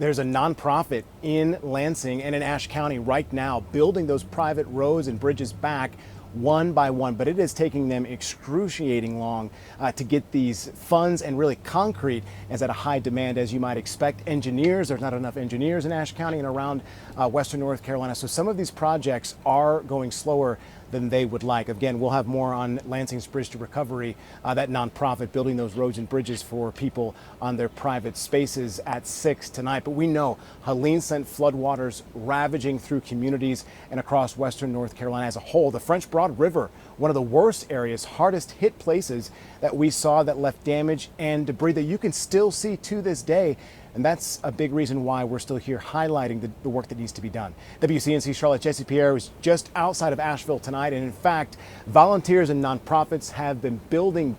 There's a nonprofit in Lansing and in Ashe County right now building those private roads and bridges back one by one, but it is taking them excruciating long to get these funds, and really concrete is at a high demand, as you might expect. There's not enough engineers in Ashe County and around western North Carolina, so some of these projects are going slower than they would like. Again, we'll have more on Lansing's Bridge to Recovery, that nonprofit building those roads and bridges for people on their private spaces, at 6 tonight. But we know Helene sent floodwaters ravaging through communities and across western North Carolina as a whole. The French Broad River, one of the worst areas, hardest hit places that we saw, that left damage and debris that you can still see to this day. And that's a big reason why we're still here highlighting the work that needs to be done. WCNC Charlotte Jesse Pierre was just outside of Asheville tonight. And in fact, volunteers and nonprofits have been building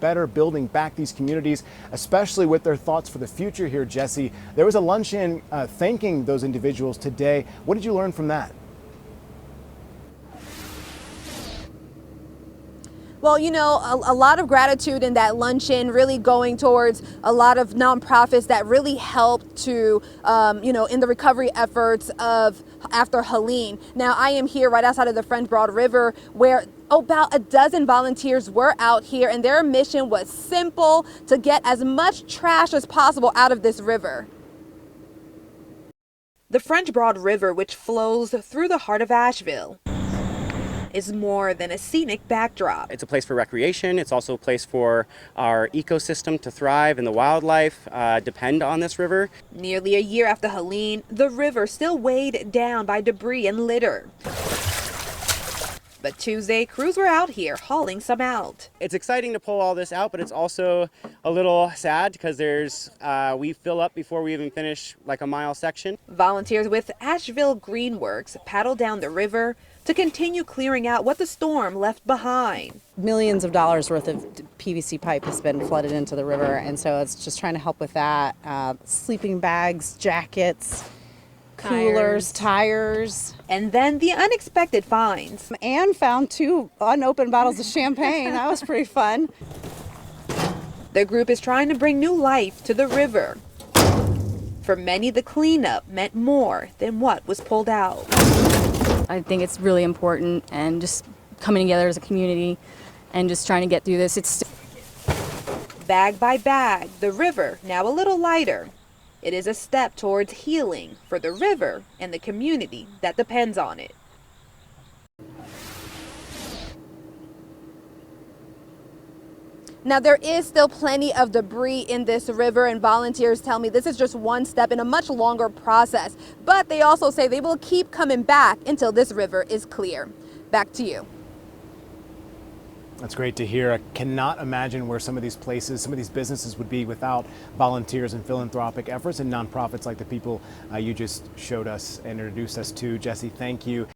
back these communities, especially with their thoughts for the future here, Jesse. There was a luncheon thanking those individuals today. What did you learn from that? Well, you know, a lot of gratitude in that luncheon, really going towards a lot of nonprofits that really helped to, in the recovery efforts of after Helene. Now, I am here right outside of the French Broad River, where about a dozen volunteers were out here, and their mission was simple: to get as much trash as possible out of this river. The French Broad River, which flows through the heart of Asheville, is more than a scenic backdrop. It's a place for recreation. It's also a place for our ecosystem to thrive, and the wildlife depend on this river. Nearly a year after Helene, the river still weighed down by debris and litter. But Tuesday, crews were out here hauling some out. It's exciting to pull all this out, but it's also a little sad because we fill up before we even finish like a mile section. Volunteers with Asheville GreenWorks paddle down the river to continue clearing out what the storm left behind. Millions of dollars worth of PVC pipe has been flooded into the river, and so it's just trying to help with that. Sleeping bags, jackets, coolers, tires. And then the unexpected finds. Anne found 2 unopened bottles of champagne. That was pretty fun. The group is trying to bring new life to the river. For many, the cleanup meant more than what was pulled out. I think it's really important, and just coming together as a community and just trying to get through this. Bag by bag, the river now a little lighter. It is a step towards healing for the river and the community that depends on it. Now, there is still plenty of debris in this river, and volunteers tell me this is just one step in a much longer process. But they also say they will keep coming back until this river is clear. Back to you. That's great to hear. I cannot imagine where some of these places, some of these businesses would be without volunteers and philanthropic efforts and nonprofits like the people you just showed us and introduced us to. Jesse, thank you.